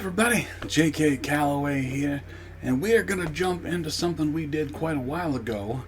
everybody, J.K. Calloway here, and we are going to jump into something we did quite a while ago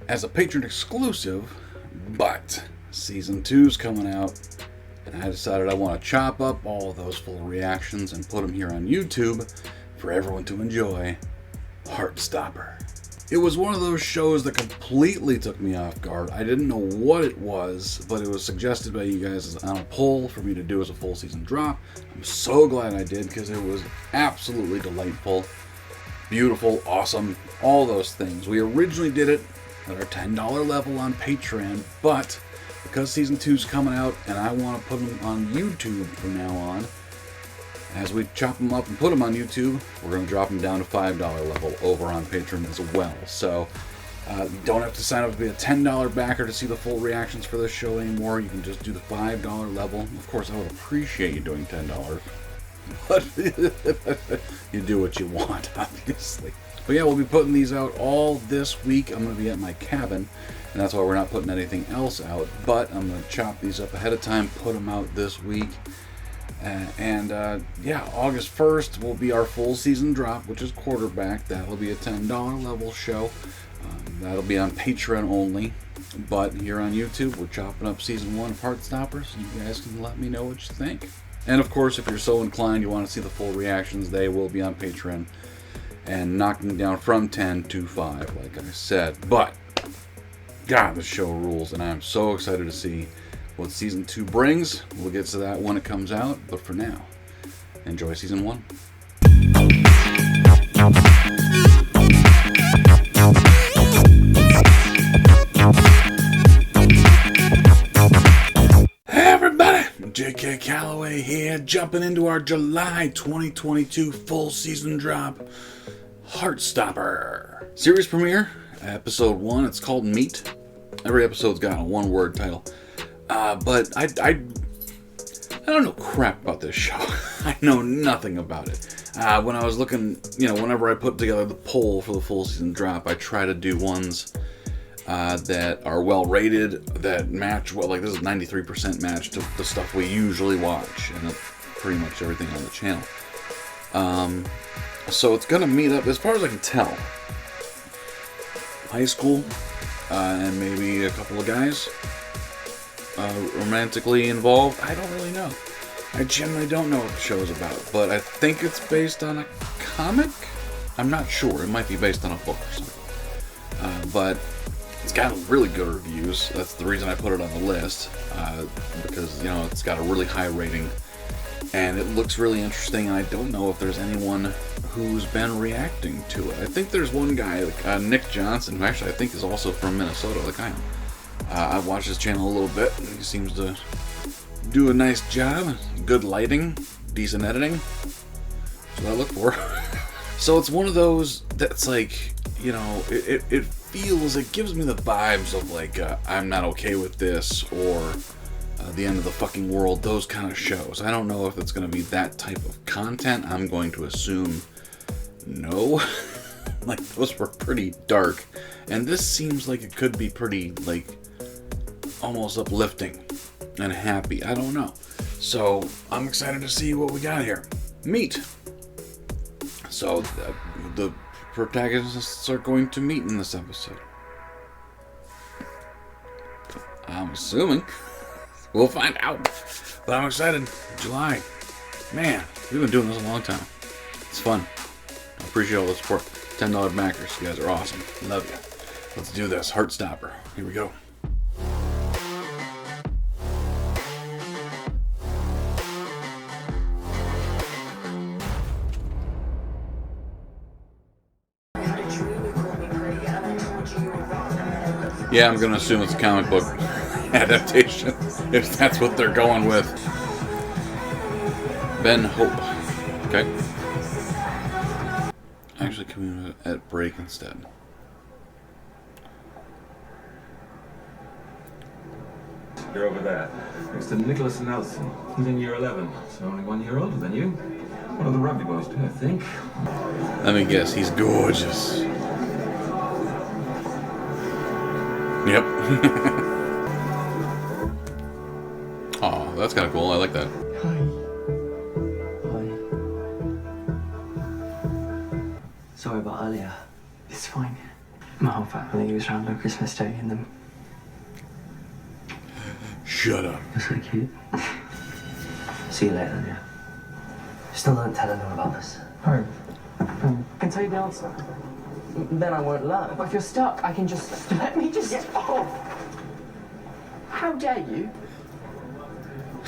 as a Patreon exclusive, but Season 2's coming out, and I decided I want to chop up all of those full reactions and put them here on YouTube for everyone to enjoy. Heartstopper. It was one of those shows that completely took me off guard. I didn't know what it was, but it was suggested by you guys on a poll for me to do as a full season drop. I'm so glad I did because it was absolutely delightful, beautiful, awesome, all those things. We originally did it at our $10 level on Patreon, but because season 2's coming out and I want to put them on YouTube from now on, as we chop them up and put them on YouTube, we're going to drop them down to $5 level over on Patreon as well. So you don't have to sign up to be a $10 backer to see the full reactions for this show anymore. You can just do the $5 level. Of course, I would appreciate you doing $10, but you do what you want, obviously. But yeah, we'll be putting these out all this week. I'm going to be at my cabin, and that's why we're not putting anything else out. But I'm going to chop these up ahead of time, put them out this week. Yeah, August 1st will be our full season drop, which is Quarterback. That'll be a $10 level show. That'll be on Patreon only. But here on YouTube, we're chopping up Season 1 of Heartstopper, so you guys can let me know what you think. And of course, if you're so inclined, you want to see the full reactions, they will be on Patreon. And knocking down from 10 to 5, like I said. But, God, the show rules, and I'm so excited to see what Season 2 brings. We'll get to that when it comes out, but for now, enjoy Season 1. Hey everybody, J.K. Calloway here, jumping into our July 2022 full season drop, Heartstopper. Series premiere, Episode 1, it's called Meet. Every episode's got a one-word title. But I don't know crap about this show. I know nothing about it. When I was looking, whenever I put together the poll for the full season drop, I try to do ones that are well rated, that match well. Like this is 93% match to the stuff we usually watch, and pretty much everything on the channel. So it's gonna meet up, as far as I can tell, high school, and maybe a couple of guys. Romantically involved. I don't really know. I generally don't know what the show is about, but I think it's based on a comic? I'm not sure. It might be based on a book or something. But it's got really good reviews. That's the reason I put it on the list, because, it's got a really high rating, and it looks really interesting, and I don't know if there's anyone who's been reacting to it. I think there's one guy, Nick Johnson, who actually I think is also from Minnesota, like I am. I've watched his channel a little bit, and he seems to do a nice job. Good lighting, decent editing. That's what I look for. So it's one of those that's like, it feels, it gives me the vibes of like, I'm not okay with this, or the end of the fucking world, those kind of shows. I don't know if it's going to be that type of content. I'm going to assume no. Like, those were pretty dark. And this seems like it could be pretty, like, almost uplifting and happy. I don't know. So I'm excited to see what we got here. Meet. So the protagonists are going to meet in this episode. I'm assuming. We'll find out. But I'm excited. July. Man, we've been doing this a long time. It's fun. I appreciate all the support. $10 backers. You guys are awesome. Love you. Let's do this. Heartstopper. Here we go. Yeah, I'm going to assume it's a comic book adaptation, if that's what they're going with. Ben Hope. Okay. Actually, coming at break instead. You're over there. Next to Nicholas Nelson. He's in year 11, so only 1 year older than you. One of the rugby boys, too, I think. Let me guess, he's gorgeous. Yep. Oh, that's kind of cool. I like that. Hi. Sorry about earlier. It's fine. My whole family was around on Christmas Day and then... Shut up. You're so cute. See you later, then, yeah? Still don't tell anyone about this. Oh. I can tell you the answer. Then I won't learn. But if you're stuck, I can just... Let me just... Yeah. Oh. How dare you?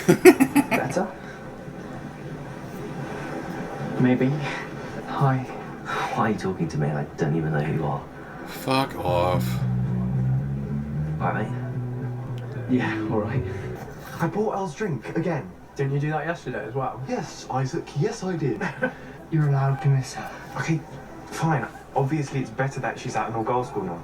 Better? Maybe. Hi. Why are you talking to me? I don't even know who you are. Fuck off. Alright, mate. Yeah, alright. I bought Elle's drink again. Didn't you do that yesterday as well? Yes, Isaac, yes I did. You're allowed to miss her. Okay, fine. Obviously it's better that she's at an all-girls school now.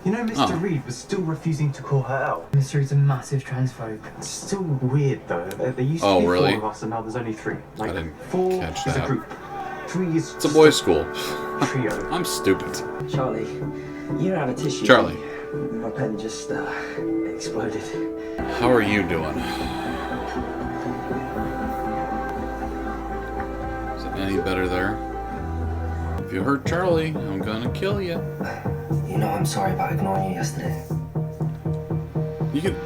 You know, Mr. Oh. Reed was still refusing to call her Elle. Mr. Reed's a massive transphobe. It's still weird though. There used to Oh, be really? 4 of us and now there's only 3. Like, I didn't 4 catch is that. a group. 3 is It's a boys' school. trio. I'm stupid. Charlie, you don't have a tissue. Charlie. My pen just exploded. How are you doing? Is it any better there? If you hurt Charlie, I'm gonna kill you. You know, I'm sorry about ignoring you yesterday. You can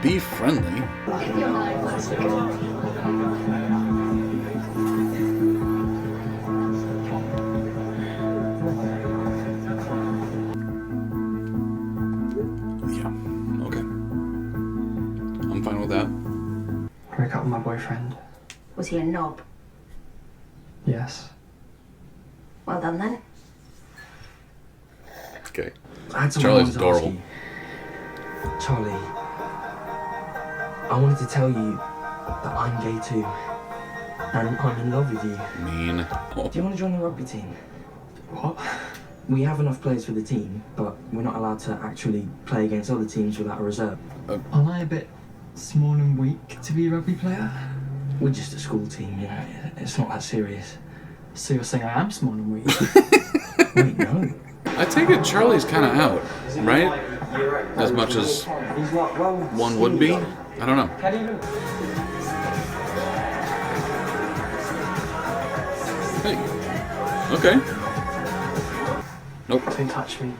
be friendly. Yeah, okay. I'm fine with that. Broke up with my boyfriend. Was he a knob? Yes. Well done then. Okay. I had someone Charlie's I wanted to adorable. ask you. Charlie, I wanted to tell you that I'm gay too. And I'm in love with you. Mean. Oh. Do you want to join the rugby team? What? We have enough players for the team, but we're not allowed to actually play against other teams without a reserve. Aren't I a bit small and weak to be a rugby player? We're just a school team, you know. It's not that serious. So you're saying I am small and weak? Wait, no. I take it Charlie's kind of out, right? As much as one would be? I don't know. Hey. Okay. Nope. Don't touch me.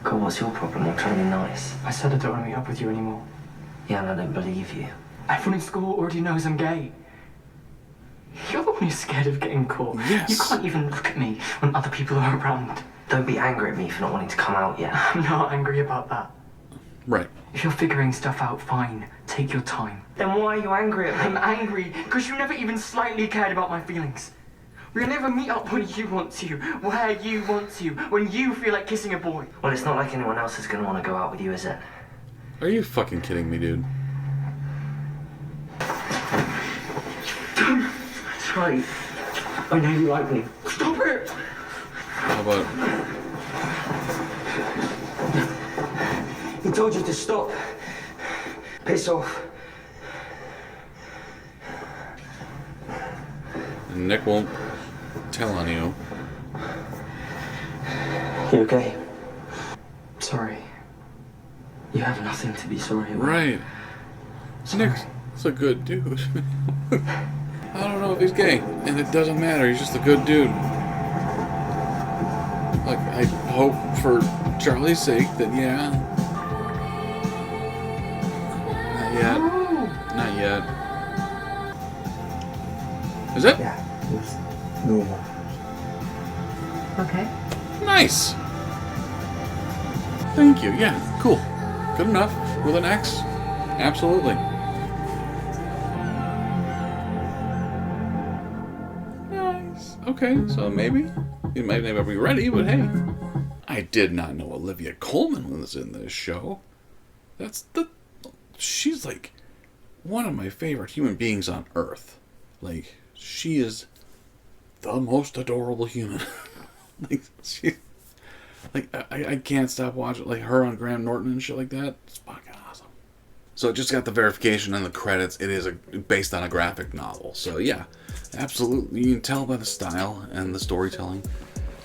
God, what's your problem? I'm trying to be nice. I said I don't want to meet up with you anymore. Yeah, and I don't believe you. Everyone in school already knows I'm gay. You're the one who's scared of getting caught. Yes. You can't even look at me when other people are around. Don't be angry at me for not wanting to come out yet. I'm not angry about that. Right. If you're figuring stuff out, fine. Take your time. Then why are you angry at I'm me? angry because you never even slightly cared about my feelings. We'll never meet up when you want to, where you want to, when you feel like kissing a boy. Well, it's not like anyone else is going to want to go out with you, is it? Are you fucking kidding me, dude? Charlie, I know you like me. Stop it! How about... He told you to stop. Piss off. Nick won't tell on you. You okay? Sorry. You have nothing to be sorry about. Right. Nick's a good dude. I don't know if he's gay, and it doesn't matter. He's just a good dude. Like, I hope for Charlie's sake that, yeah. Not yet. Not yet. Is it? Yeah, it was normal. Okay. Nice. Thank you. Yeah, cool. Good enough. With an X. Absolutely. Nice. Okay, so maybe. It might never be ready, but hey. I did not know Olivia Colman was in this show. She's like one of my favorite human beings on Earth. Like, she is the most adorable human. I can't stop watching, like, her on Graham Norton and shit like that. It's fucking awesome. So it just got the verification and the credits. It is based on a graphic novel. So yeah, absolutely. You can tell by the style and the storytelling.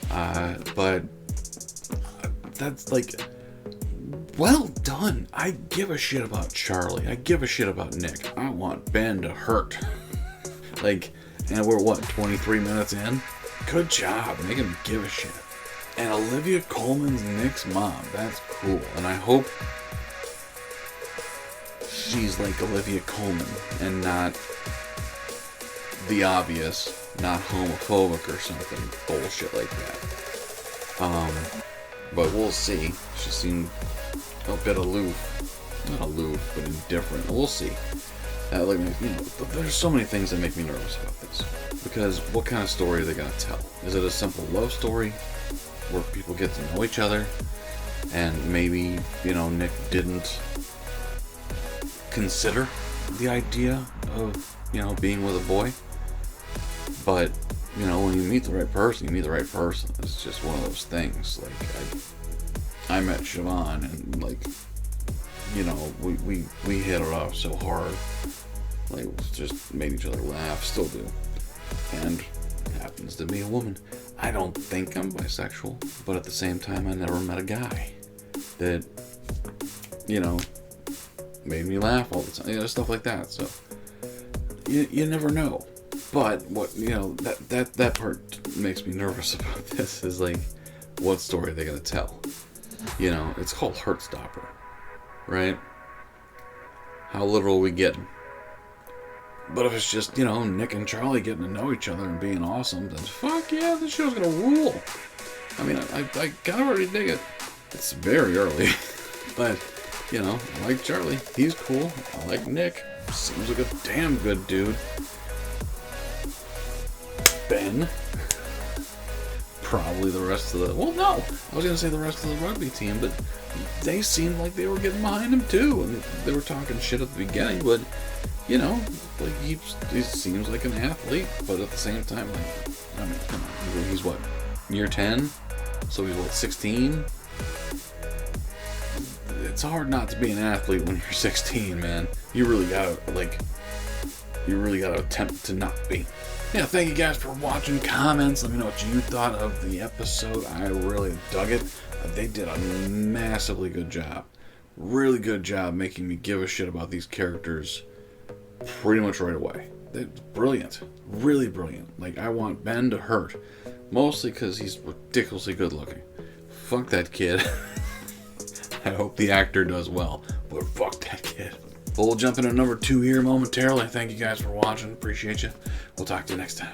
But that's like, well done. I give a shit about Charlie. I give a shit about Nick. I want Ben to hurt. Like, and we're what, 23 minutes in? good job making me give a shit. And Olivia Colman's Nick's mom. That's cool. And I hope she's like Olivia Colman and not the obvious, not homophobic or something bullshit like that. But we'll see. She seemed a bit aloof. Not aloof, but indifferent. We'll see. Like, you know, there's so many things that make me nervous about this. Because what kind of story are they going to tell? Is it a simple love story where people get to know each other? And maybe, you know, Nick didn't consider the idea of, you know, being with a boy. But, you know, when you meet the right person, you meet the right person. It's just one of those things. Like, I met Siobhan and, like, you know, we hit it off so hard. Like, just made each other laugh, still do. And happens to be a woman. I don't think I'm bisexual, but at the same time, I never met a guy that, you know, made me laugh all the time. You know, stuff like that. So, you never know. But what, you know, that part makes me nervous about this is, like, what story are they going to tell? You know, it's called Heartstopper, right? How literal are we getting? But if it's just, you know, Nick and Charlie getting to know each other and being awesome, then fuck yeah, this show's gonna rule. I mean, I kind of already dig it. It's very early. But, you know, I like Charlie. He's cool. I like Nick. Seems like a damn good dude. Ben. Probably the rest of the... Well, no. I was gonna say the rest of the rugby team, but they seemed like they were getting behind him too. And they were talking shit at the beginning, but... You know, like, he seems like an athlete, but at the same time, like, I mean, come on, he's what, year 10? So he's what, 16? It's hard not to be an athlete when you're 16, man. You really gotta attempt to not be. Yeah, thank you guys for watching. Comments, let me know what you thought of the episode. I really dug it. They did a massively good job. Really good job making me give a shit about these characters pretty much right away. They're brilliant. Really brilliant. Like, I want Ben to hurt. Mostly because he's ridiculously good looking. Fuck that kid. I hope the actor does well. But fuck that kid. But we'll jump into number 2 here momentarily. Thank you guys for watching. Appreciate you. We'll talk to you next time.